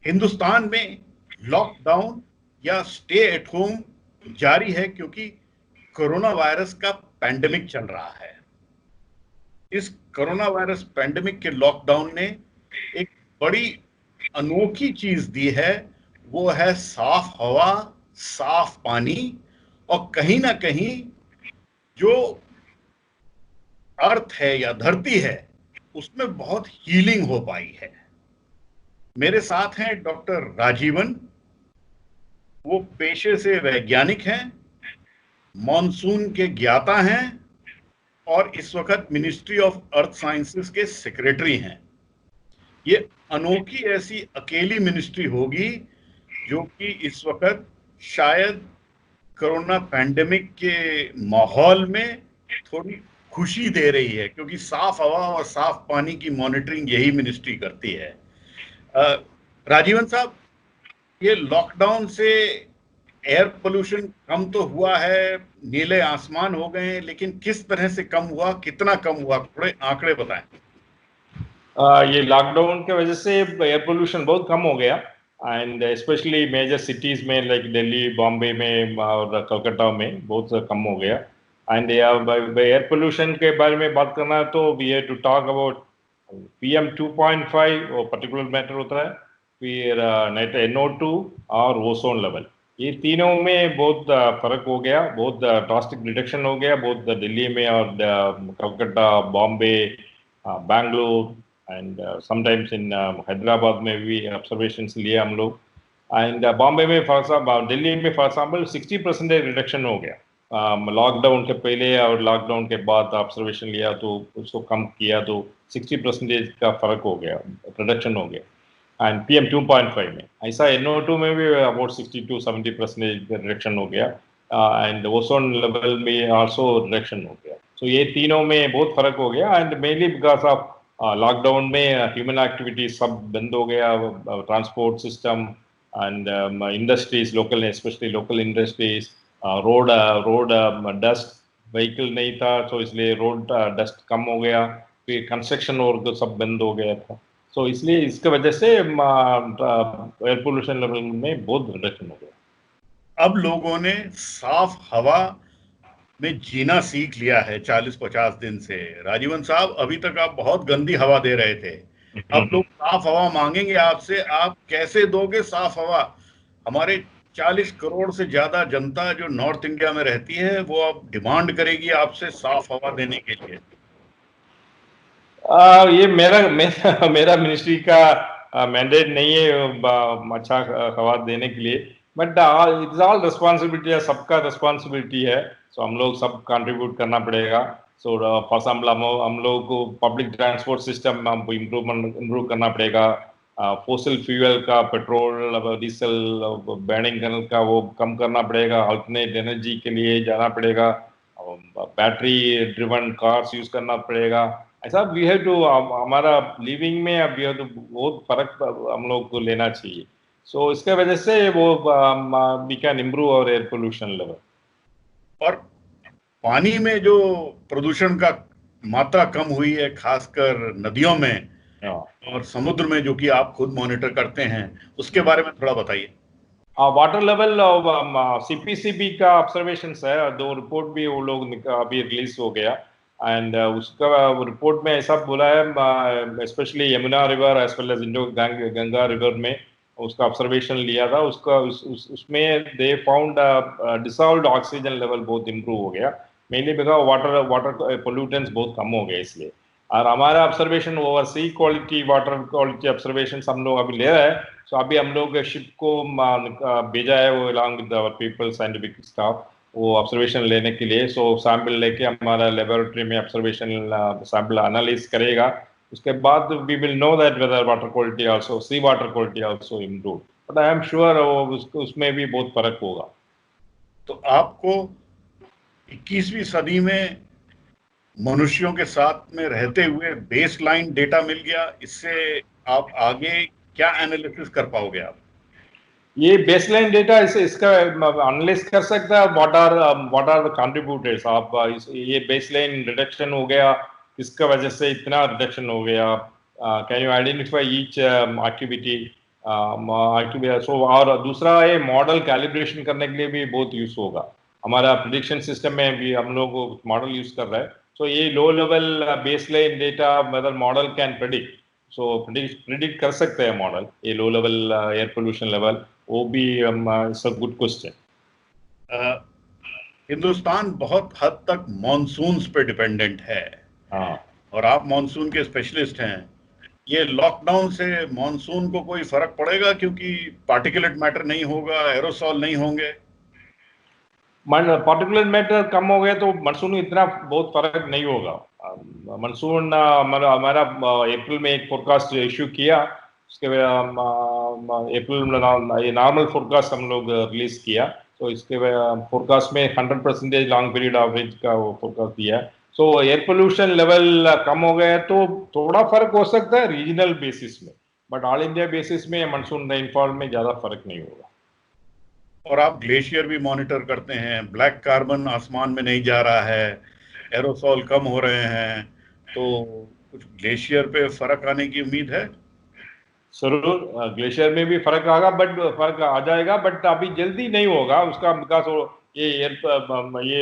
हिंदुस्तान में लॉकडाउन या stay at home जारी है क्योंकि कोरोना वायरस का पैंडेमिक चल रहा है। इस कोरोना वायरस पैंडेमिक के लॉकडाउन ने एक बड़ी अनोखी चीज दी है, वो है साफ हवा, साफ पानी, और कहीं ना कहीं जो अर्थ है या धरती है उसमें बहुत हीलिंग हो पाई है। मेरे साथ हैं डॉक्टर राजीवन। वो पेशे से वैज्ञानिक हैं, मॉनसून के ज्ञाता हैं और इस वक्त मिनिस्ट्री ऑफ अर्थ साइंसेस के सेक्रेटरी हैं। ये अनोखी ऐसी अकेली मिनिस्ट्री होगी जो कि इस वक्त शायद कोरोना पैंडेमिक के माहौल में थोड़ी खुशी दे रही है, क्योंकि साफ हवा और साफ पानी की मॉनिटरिंग यही मिनिस्ट्री करती है। राजीवन साहब, ये लॉकडाउन से एयर पोल्यूशन कम तो हुआ है, नीले आसमान हो गए हैं, लेकिन किस तरह से कम हुआ, कितना कम हुआ, थोड़े आंकड़े बताएं। ये लॉकडाउन के वजह से एयर पोल्यूशन बहुत कम हो गया एंड स्पेशली मेजर सिटीज में लाइक दिल्ली, बॉम्बे में और कलकत्ता में बहुत कम हो गया। एंड एयर पोल्यूशन के बारे में बात करना है तो we have to talk about PM 2.5 वो पर्टिकुलर मैटर होता है, फिर नेट NO2 और ओजोन लेवल। ये तीनों में बहुत फर्क हो गया, बहुत ड्रास्टिक रिडक्शन हो गया, बहुत दिल्ली में और Calcutta, Bombay, Bangalore and sometimes in Hyderabad में भी ऑब्जर्वेशंस लिए हम लोग। एंड बॉम्बे में फॉर एग्जाम्पल, दिल्ली में फॉर एग्जाम्पल 60% रिडक्शन हो गया। लॉकडाउन के पहले और लॉकडाउन के बाद ऑब्जर्वेशन लिया तो उसको कम किया तो 60% का फर्क हो गया, रिडक्शन हो गया। एंड PM 2.5 में ऐसा NO2 में भी अबाउट 60 to 70% रिडक्शन हो गया एंड ओजोन लेवल में आल्सो रिडक्शन हो गया। तो ये तीनों में बहुत फर्क हो गया and mainly because of lockdown में ह्यूमन एक्टिविटी सब बंद हो गया, transport system and industries, local specially local industries, road dust vehicle नहीं था तो इसलिए रोड डस्ट कम हो गया, फिर कंस्ट्रक्शन वर्क सब बंद हो गया था। तो इसलिए इसके वजह से एयर पोल्यूशन लेवल में बहुत रिडक्शन हो गया। अब लोगों ने साफ हवा में जीना सीख लिया है 40-50 दिन से। राजीवन साहब, अभी तक आप बहुत गंदी हवा दे रहे थे, अब लोग साफ हवा मांगेंगे आपसे, आप कैसे दोगे साफ हवा? हमारे 40 करोड़ से ज्यादा जनता जो नॉर्थ इंडिया में रहती है वो अब डिमांड करेगी आपसे साफ हवा देने के लिए। ये मेरा मेरा मेरा मिनिस्ट्री का मैंडेट नहीं है अच्छा हवा देने के लिए, but it is all responsibility है, सबका रिस्पॉन्सिबिलिटी है। सो हम लोग सब कंट्रीब्यूट करना पड़ेगा। सो फॉर एग्जाम्पल हम लोग को पब्लिक ट्रांसपोर्ट सिस्टम इम्प्रूव करना पड़ेगा। फोसिल फ्यूल का पेट्रोल डीजल बर्निंग का वो कम करना पड़ेगा, अल्टरनेट एनर्जी के लिए जाना पड़ेगा, बैटरी ड्रिवन कार्स यूज करना पड़ेगा। ऐसा वी हैव टू, हमारा लिविंग में अब वी हैव टू बहुत फर्क हम लोग को लेना चाहिए। सो इसके वजह से वो वी कैन इम्प्रूव और एयर पोल्यूशन लेवल। और पानी में जो प्रदूषण का मात्रा कम हुई है, खासकर नदियों में और समुद्र में, जो कि आप खुद मॉनिटर करते हैं, उसके बारे में थोड़ा बताइए। वाटर लेवल CPCB का ऑब्जर्वेशन है, 2 रिपोर्ट भी वो लोग अभी रिलीज हो गया एंड उसका रिपोर्ट में ऐसा बोला है, specially Yamuna river as well as Indo Ganga river में उसका ऑब्जर्वेशन लिया था, उसका उसमें they found dissolved oxygen level बहुत इम्प्रूव हो गया, मेनली बिकॉज वाटर पोल्यूटेंट्स बहुत कम हो गए इसलिए। और हमारा ऑब्जर्वेशन ओवर सी क्वालिटी, वाटर क्वालिटी ऑब्जर्वेशन हम लोग अभी ले रहे हैं। सो अभी हम लोग शिप को भेजा है वो along with our people scientific staff वो ऑब्जर्वेशन लेने के लिए। सो सैंपल लेके हमारा लेबोरेटरी में ऑब्जर्वेशन सैंपल एनालिसिस करेगा, उसके बाद we will know that whether water quality also, see water quality also improve, but I am sure उसमें भी बहुत फर्क होगा। तो आपको 21वीं सदी में मनुष्यों के साथ में रहते हुए बेसलाइन डेटा मिल गया, इससे आप आगे क्या एनालिसिस कर पाओगे आप? ये बेसलाइन डेटा इसका एनालिसिस कर सकता है, व्हाट आर द कंट्रीब्यूटर्स। आप ये बेसलाइन रिडक्शन हो गया, इसका वजह से इतना रिडक्शन हो गया, can you identify each activity so और दूसरा ये मॉडल कैलिब्रेशन करने के लिए भी बहुत यूज होगा। हमारा प्रिडिक्शन सिस्टम में भी हम लोग मॉडल यूज कर रहे हैं। सो ये लो लेवल बेसलाइन डेटा मतलब model can predict, so predict कर सकते हैं मॉडल ये low level air pollution level, वो भी it's a good question. Hindustan बहुत हद तक मॉनसून्स पे डिपेंडेंट है। हाँ, और आप मॉनसून के स्पेशलिस्ट हैं। ये लॉकडाउन से मॉनसून को कोई फर्क पड़ेगा, क्योंकि पार्टिकुलेट मैटर नहीं होगा, एरोसॉल नहीं होंगे? पार्टिकुलर मैटर कम हो गया तो मानसून में इतना बहुत फर्क नहीं होगा। मानसून हमारा अप्रैल में एक फोरकास्ट इश्यू किया, उसके अप्रैल में ये नॉर्मल फोरकास्ट हम लोग रिलीज किया। तो इसके फोरकास्ट में 100% लॉन्ग पीरियड एवरेज का वो फोरकास्ट दिया। सो एयर पोल्यूशन लेवल कम हो गया तो थोड़ा फर्क हो सकता है रीजनल बेसिस में, बट ऑल इंडिया बेसिस में मानसून रेनफॉल में ज्यादा फर्क नहीं होगा। और आप ग्लेशियर भी मॉनिटर करते हैं, ब्लैक कार्बन आसमान में नहीं जा रहा है, एरोसॉल कम हो रहे हैं, तो कुछ ग्लेशियर पे फर्क आने की उम्मीद है? जरूर ग्लेशियर में भी फर्क आएगा, बट फर्क आ जाएगा, बट अभी जल्दी नहीं होगा उसका विकास। ये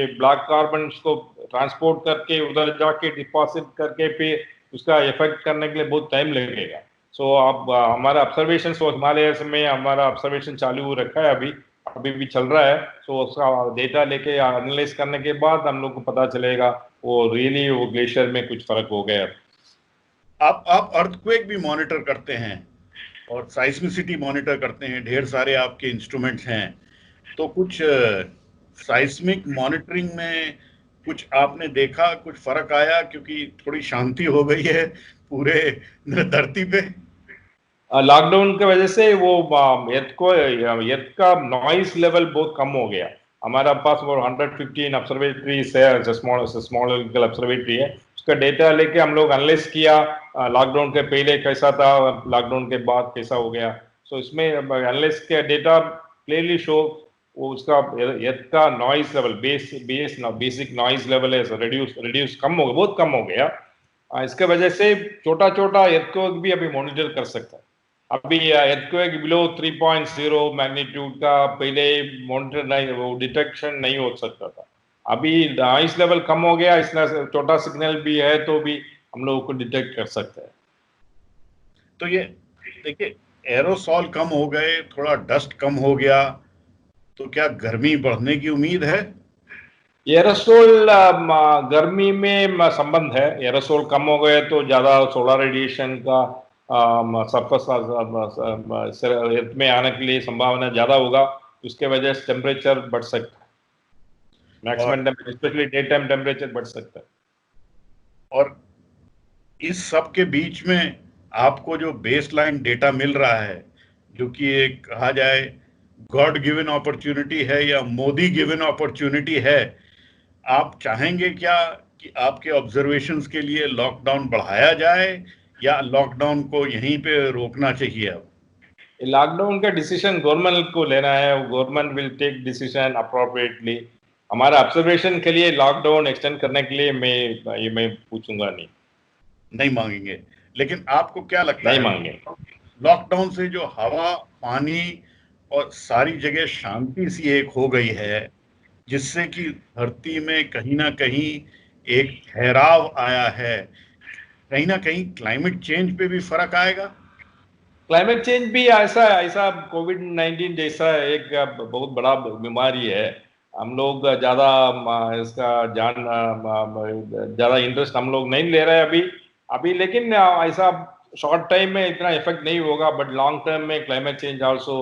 ब्लैक कार्बन को ट्रांसपोर्ट करके उधर जाके डिपॉजिट करके फिर उसका इफेक्ट करने के लिए बहुत टाइम लगेगा। सो अब हमारा ऑब्जर्वेशन हिमालय में हमारा ऑब्जर्वेशन चालू हो रखा है, अभी अभी भी चल रहा है। सो उसका डेटा लेके एनालाइज करने के बाद हम लोग को पता चलेगा वो रियली वो ग्लेशियर में कुछ फर्क हो गया। आप अर्थक्वेक भी मॉनिटर करते हैं और साइस्मिसिटी मॉनिटर करते हैं, ढेर सारे आपके इंस्ट्रूमेंट्स हैं, तो कुछ साइस्मिक मॉनिटरिंग में कुछ आपने देखा, कुछ फर्क आया? क्योंकि थोड़ी शांति हो गई है पूरे धरती पे। लॉकडाउन की वजह से वो एर्थ का नॉइस लेवल बहुत कम हो गया। हमारा पास वो 115 ऑब्जर्वेटरीज है, स्मॉल ऑब्जर्वेटरी है, उसका डेटा लेके हम लोग एनालाइज किया लॉकडाउन के पहले कैसा था, लॉकडाउन के बाद कैसा हो गया। सो इसमें एनालाइज किया डेटा क्लियरली शो वो उसका एर्थ का noise level basic noise level है रिड्यूस कम हो गया, बहुत कम हो गया। इसके वजह से छोटा छोटा एर्थ को भी अभी मॉनिटर कर सकता है। अभी earthquake बिलो 3.0 मैग्नीट्यूड का पहले मॉनिटर नहीं, वो डिटेक्शन नहीं हो सकता था। अभी नॉइस लेवल कम हो गया, इसलिए छोटा सिग्नल भी है तो भी हम लोगों को डिटेक्ट कर सकते हैं। तो ये देखिए, एरोसॉल कम हो गए, थोड़ा डस्ट कम हो गया, तो क्या गर्मी बढ़ने की उम्मीद है? एरोसोल गर्मी में संबंध है। एरोसोल कम हो गए तो ज्यादा सोलर रेडिएशन का सरफेस अर्थ में आने के लिए संभावना ज्यादा होगा, उसके वजह से टेम्परेचर बढ़ सकता है, maximum temperature specially day time temperature बढ़ सकता है। और इस सब के बीच में आपको जो बेसलाइन डेटा मिल रहा है, जो कि एक कहा जाए गॉड गिवन अपॉर्चुनिटी है या मोदी गिवन अपॉर्चुनिटी है, आप चाहेंगे क्या कि आपके ऑब्जर्वेशंस के लिए लॉकडाउन बढ़ाया जाए, या लॉकडाउन को यहीं पे रोकना चाहिए अब? लॉकडाउन का डिसीजन गवर्नमेंट को लेना है, government will take decision appropriately. हमारा ऑब्जर्वेशन के लिए लॉकडाउन एक्सटेंड करने के लिए मैं पूछूंगा नहीं। नहीं मांगेंगे। लेकिन आपको क्या लगता नहीं है, मांगे। लॉकडाउन से जो हवा, पानी और सारी जगह शांति सी एक हो गई है, जिससे कि धरती में कहीं ना कहीं एक ठहराव आया है, कहीं ना कहीं क्लाइमेट चेंज पे भी फर्क आएगा? क्लाइमेट चेंज भी ऐसा ऐसा कोविड-19 जैसा एक बहुत बड़ा बीमारी है। हम लोग ज्यादा इसका ज्यादा इंटरेस्ट हम लोग नहीं ले रहे अभी अभी, लेकिन ऐसा शॉर्ट टाइम में इतना इफेक्ट नहीं होगा, बट लॉन्ग टर्म में climate change also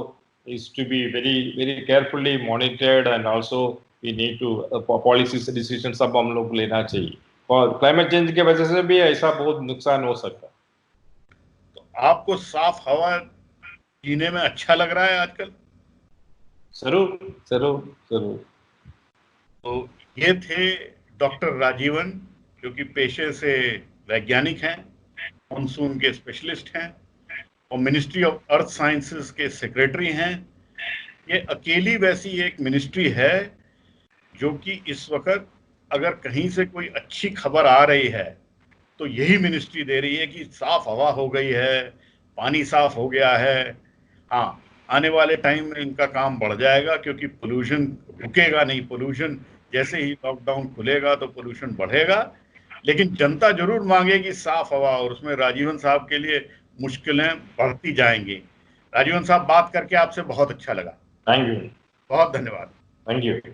is to be very very carefully monitored, and also we need to policy decision सब हम लोग लेना चाहिए, और क्लाइमेट चेंज की वजह से भी ऐसा बहुत नुकसान हो सकता है। तो आपको साफ हवा जीने में अच्छा लग रहा है आजकल? जरूर जरूर जरूर। तो ये थे डॉक्टर राजीवन, जो कि पेशे से वैज्ञानिक हैं, मानसून के स्पेशलिस्ट हैं और मिनिस्ट्री ऑफ अर्थ साइंसेस के सेक्रेटरी हैं। ये अकेली वैसी एक मिनिस्ट्री है जो कि इस वक्त अगर कहीं से कोई अच्छी खबर आ रही है तो यही मिनिस्ट्री दे रही है कि साफ हवा हो गई है, पानी साफ हो गया है। हाँ, आने वाले टाइम में इनका काम बढ़ जाएगा, क्योंकि पोल्यूशन रुकेगा नहीं। पोल्यूशन जैसे ही लॉकडाउन खुलेगा तो पोल्यूशन बढ़ेगा, लेकिन जनता जरूर मांगेगी साफ हवा, और उसमें राजीवन साहब के लिए मुश्किलें बढ़ती जाएंगी। राजीवन साहब, बात करके आपसे बहुत अच्छा लगा। Thank you. बहुत धन्यवाद। Thank you.